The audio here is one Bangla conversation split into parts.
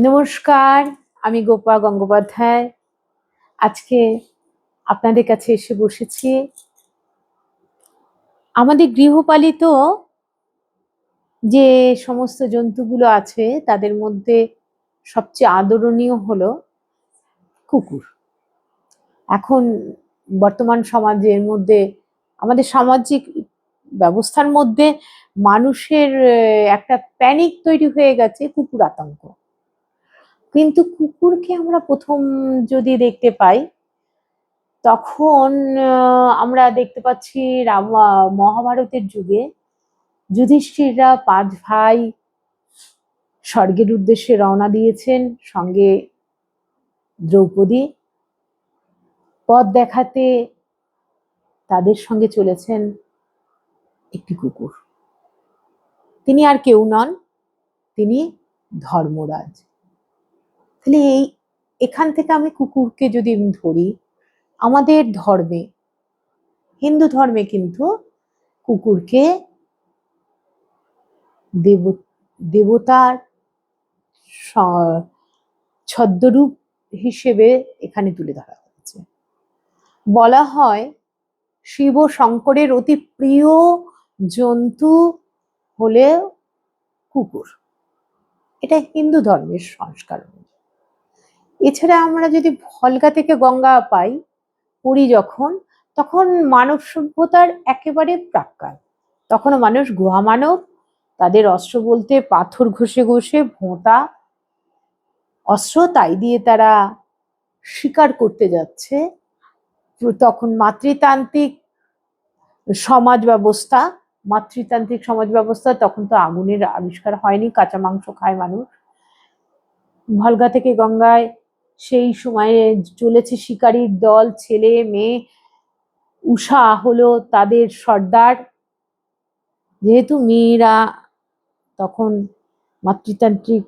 নমস্কার, আমি গোপা গঙ্গোপাধ্যায়। আজকে আপনাদের কাছে এসে বসেছি। আমাদের গৃহপালিত যে সমস্ত জন্তুগুলো আছে তাদের মধ্যে সবচেয়ে আদরণীয় হলো কুকুর। এখন বর্তমান সমাজের মধ্যে, আমাদের সামাজিক ব্যবস্থার মধ্যে মানুষের একটা প্যানিক তৈরি হয়ে গেছে কুকুর আতঙ্ক। কিন্তু কুকুরকে আমরা প্রথম যদি দেখতে পাই তখন আমরা দেখতে পাচ্ছি মহাভারতের যুগে যুধিষ্ঠিররা 5 ভাই স্বর্গের উদ্দেশ্যে রওনা দিয়েছেন, সঙ্গে দ্রৌপদী। পথ দেখাতে তাদের সঙ্গে চলেছেন একটি কুকুর। তিনি আর কেউ নন, তিনি ধর্মরাজ। তাহলে এখান থেকে আমি কুকুরকে যদি ধরি, আমাদের ধর্মে, হিন্দু ধর্মে কিন্তু কুকুরকে দেবতার ছদ্মরূপ হিসেবে এখানে তুলে ধরা হয়েছে। বলা হয় শিব শঙ্করের অতি প্রিয় জন্তু হলে কুকুর। এটা হিন্দু ধর্মের সংস্কার। এছাড়া আমরা যদি ভলগা থেকে গঙ্গা পাই, পুরী তখন মানব সভ্যতার একেবারে প্রাক্কাল। তখনও মানুষ গুহা মানব। তাদের অস্ত্র বলতে পাথর ঘষে ঘষে ভোঁতা অস্ত্র, তাই দিয়ে তারা শিকার করতে যাচ্ছে। তখন মাতৃতান্ত্রিক সমাজ ব্যবস্থা, তখন তো আগুনের আবিষ্কার হয়নি, কাঁচা মাংস খায় মানুষ। ভলগা থেকে গঙ্গায় সেই সময়ে চলেছে শিকারীর দল, ছেলে মেয়ে। উষা হলো তাদের সর্দার, যেহেতু মেয়েরা তখন মাতৃতান্ত্রিক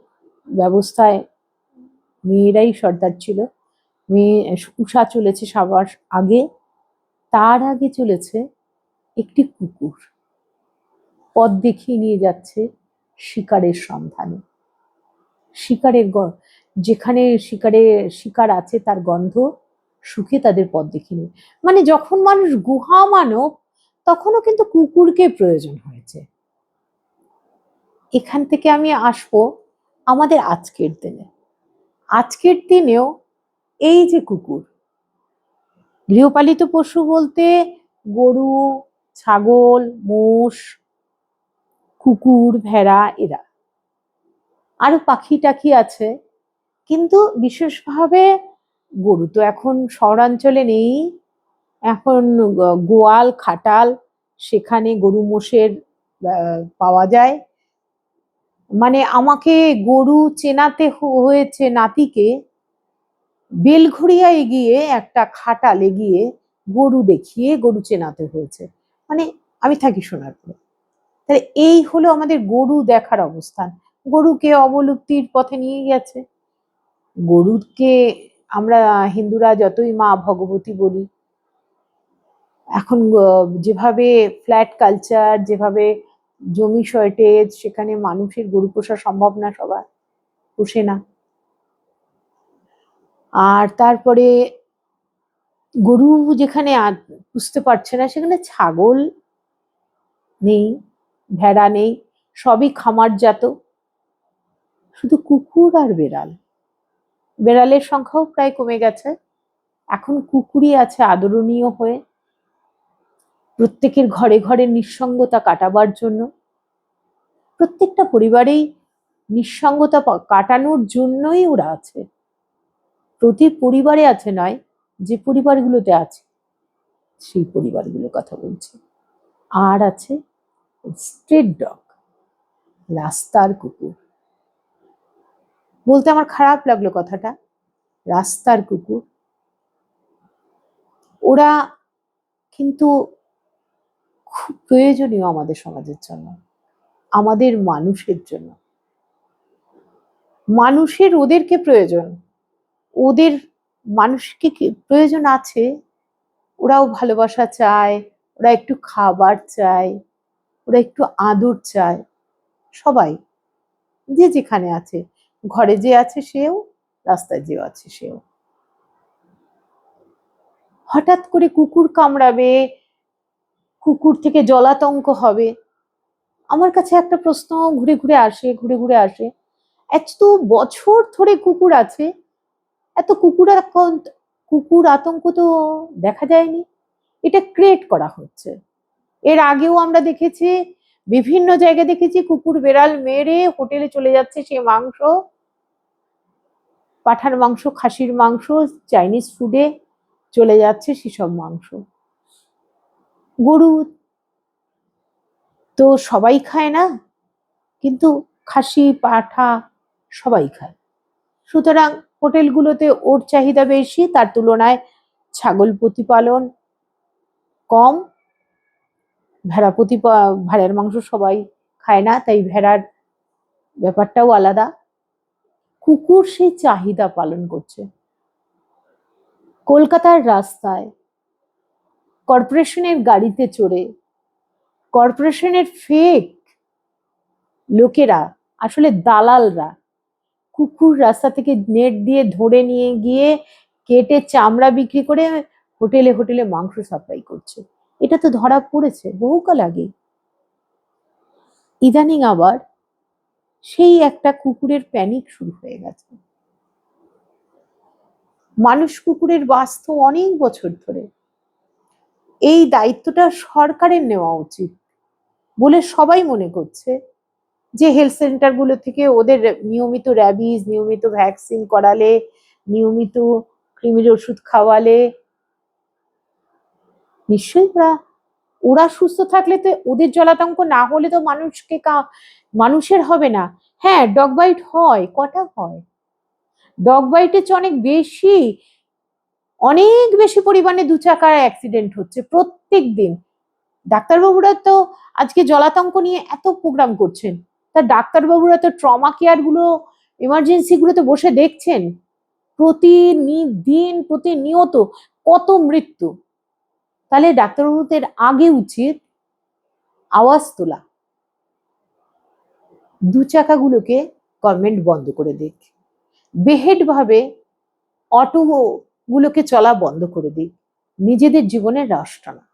ব্যবস্থায় মেয়েরাই সর্দার ছিল। উষা চলেছে সবার আগে, তার আগে চলেছে একটি কুকুর, পথ দেখিয়ে নিয়ে যাচ্ছে শিকারের সন্ধানে। যেখানে শিকার আছে তার গন্ধ শুকে তাদের পথ দেখিয়ে নেবে। মানে যখন মানুষ গুহা মানব, তখনও কিন্তু কুকুরকে প্রয়োজন হয়েছে। এখান থেকে আমি আসবো আমাদের আজকের দিনেও এই যে কুকুর, গৃহপালিত পশু বলতে গরু, ছাগল, মোষ, কুকুর, ভেড়া, এরা। আরো পাখি টাখি আছে, কিন্তু বিশেষভাবে গরু তো এখন শহরাঞ্চলে নেই। এখন গোয়াল খাটাল, সেখানে গরু মোষের পাওয়া যায়। মানে আমাকে গরু চেনাতে হয়েছে নাতিকে বেলঘড়িয়ায় গিয়ে, একটা খাটালে গিয়ে গরু দেখিয়ে গরু চেনাতে হয়েছে। মানে আমি থাকি সোনারপুরে। তাহলে এই হলো আমাদের গরু দেখার অবস্থান। গরুকে অবলুপ্তির পথে নিয়ে গেছে। গরুকে আমরা হিন্দুরা যতই মা ভগবতী বলি, এখন যেভাবে ফ্ল্যাট কালচার, যেভাবে জমি শর্টেজ, সেখানে মানুষের গরু পোষা সম্ভব না, সবার পোষে না। আর তারপরে গরু যেখানে পুষতে পারছে না, সেখানে ছাগল নেই, ভেড়া নেই, সবই খামারজাত। শুধু কুকুর আর বেড়ালের সংখ্যাও প্রায় কমে গেছে। এখন কুকুরই আছে আদরণীয় হয়ে, প্রত্যেকের ঘরে ঘরে নিঃসঙ্গতা কাটাবার জন্য। প্রত্যেকটা পরিবারেই নিঃসঙ্গতা কাটানোর জন্যই ওরা আছে। প্রতি পরিবারে আছে নয়, যে পরিবারগুলোতে আছে সেই পরিবারগুলোর কথা বলছি। আর আছে স্ট্রিট ডগ, রাস্তার কুকুর। বলতে আমার খারাপ লাগলো কথাটা, রাস্তার কুকুর। ওরা কিন্তু খুব প্রয়োজনীয় আমাদের সমাজের জন্য, আমাদের মানুষের জন্য। মানুষের ওদেরকে প্রয়োজন, ওদের মানুষকে প্রয়োজন আছে। ওরাও ভালোবাসা চায়, ওরা একটু খাবার চায়, ওরা একটু আদর চায়। সবাই যে যেখানে আছে, ঘরে যে আছে সেও, রাস্তায় যে আছে সেও। হঠাৎ করে কুকুর কামড়াবে, কুকুর থেকে জলাতঙ্ক হবে। আমার কাছে একটা প্রশ্ন ঘুরে ঘুরে আসে, এত বছর ধরে কুকুর আছে, এত কুকুর আতঙ্ক তো দেখা যায়নি। এটা ক্রিয়েট করা হচ্ছে। এর আগেও আমরা দেখেছি, বিভিন্ন জায়গায় দেখেছি কুকুর বেড়াল মেরে হোটেলে চলে যাচ্ছে, সে মাংস, পাঁঠার মাংস, খাসির মাংস, চাইনিজ ফুডে চলে যাচ্ছে সেসব মাংস। গরু তো সবাই খায় না, কিন্তু খাসি পাঁঠা সবাই খায়। সুতরাং হোটেলগুলোতে ওর চাহিদা বেশি, তার তুলনায় ছাগল প্রতিপালন কম। ভেড়ার মাংস সবাই খায় না, তাই ভেড়ার ব্যাপারটাও আলাদা। কুকুর সেই চাহিদা পালন করছে। কলকাতার রাস্তায় কর্পোরেশনের গাড়িতে চড়ে, কর্পোরেশনের ফেক লোকেরা, আসলে দালালরা, কুকুর রাস্তা থেকে নেট দিয়ে ধরে নিয়ে গিয়ে কেটে চামড়া বিক্রি করে হোটেলে হোটেলে মাংস সাপ্লাই করছে। এটা তো ধরা পড়েছে বহুকাল আগে। ইদানিং আবার সেই একটা কুকুরের প্যানিক শুরু হয়ে গেছে। মানুষ কুকুরের বাস্তু অনেক বছর ধরে। এই দায়িত্বটা সরকারের নেওয়া উচিত বলে সবাই মনে করছে, যে হেলথ সেন্টার গুলো থেকে ওদের নিয়মিত র্যাবিজ, নিয়মিত ভ্যাকসিন করালে, নিয়মিত কৃমির ওষুধ খাওয়ালে নিশ্চয়ই ওরা সুস্থ থাকলে তো, ওদের জলাতঙ্ক না হলে তো মানুষের হবে না। হ্যাঁ, ডগ বাইট হয়, কটা হয়? ডগ বাইটের চেয়ে অনেক বেশি পরিমাণে 2 চাকার অ্যাক্সিডেন্ট হচ্ছে প্রত্যেক দিন। ডাক্তারবাবুরা তো আজকে জলাতঙ্ক নিয়ে এত প্রোগ্রাম করছেন, তা ডাক্তারবাবুরা তো ট্রমা কেয়ার গুলো, এমার্জেন্সি গুলোতে বসে দেখছেন প্রতিনিয়ত কত মৃত্যু। তাহলে ডাক্তারবাবুদের আগে উচিত আওয়াজ তোলা, 2 চাকাগুলোকে গভর্নমেন্ট বন্ধ করে দিক, বেহেড ভাবে অটো গুলোকে চলা বন্ধ করে দিক, নিজেদের জীবনের রাশ টানা।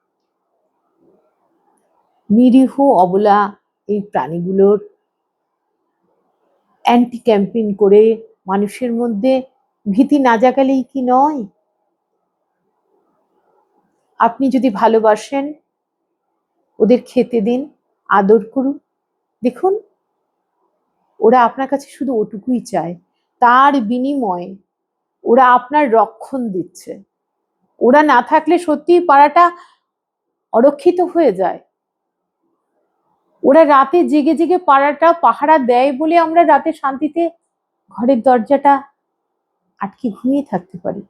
নিরীহ অবলা এই প্রাণীগুলোর অ্যান্টি ক্যাম্পেইন করে মানুষের মধ্যে ভীতি না জাগালেই কি নয়? আপনি যদি ভালোবাসেন, ওদের খেতে দিন, আদর করুন। দেখুন, ওরা আপনার কাছে শুধু ওটুকুই চায়, তার বিনিময়ে ওরা আপনার রক্ষণ দিচ্ছে। ওরা না থাকলে সত্যিই পাড়াটা অরক্ষিত হয়ে যায়। ওরা রাতে জেগে জেগে পাড়াটা পাহারা দেয় বলে আমরা রাতে শান্তিতে ঘরের দরজাটা আটকে ঘুমিয়ে থাকতে পারি।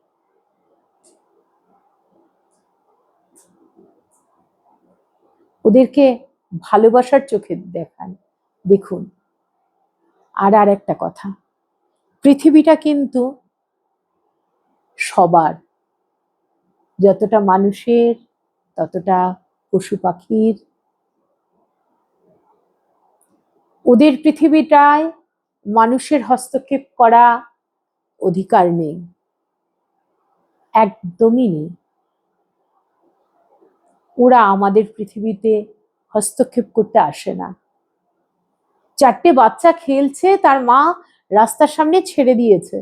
ওদেরকে ভালোবাসার চোখে দেখান, দেখুন। আর একটা কথা, পৃথিবীটা কিন্তু সবার, যতটা মানুষের ততটা পশু পাখির। ওদের পৃথিবীটায় মানুষের হস্তক্ষেপ করা অধিকার নেই, একদমই নেই। ওরা আমাদের পৃথিবীতে হস্তক্ষেপ করতে আসে না। 4টে বাচ্চা খেলছে, তার মা রাস্তার সামনে ছেড়ে দিয়েছে,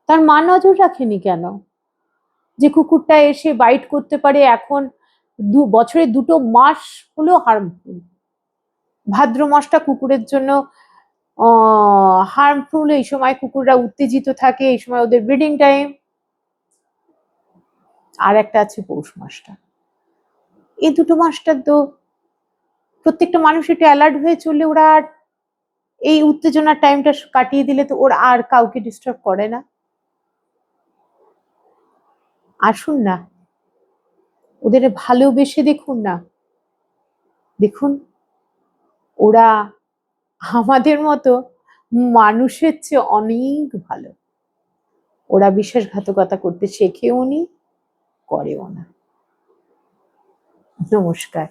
তার মা নজর রাখেনি কেন যে কুকুরটা এসে বাইট করতে পারে? এখন বছরে 2টো মাস হলো হার্মফুল। ভাদ্র মাসটা কুকুরের জন্য হার্মফুল। এই সময় কুকুররা উত্তেজিত থাকে, এই সময় ওদের ব্রিডিং টাইম। আর একটা আছে পৌষ মাসটা। এই 2টো মাসটা তো প্রত্যেকটা মানুষ একটু অ্যালার্ট হয়ে চললে, ওরা আর এই উত্তেজনার টাইমটা কাটিয়ে দিলে তো ওরা আর কাউকে ডিস্টার্ব করে না। আসুন না, ওদের ভালোবেসে দেখুন না, দেখুন ওরা আমাদের মতো মানুষের চেয়ে অনেক ভালো। ওরা বিশ্বাসঘাতকতা করতে শেখেও নি, করেও না। নমস্কার।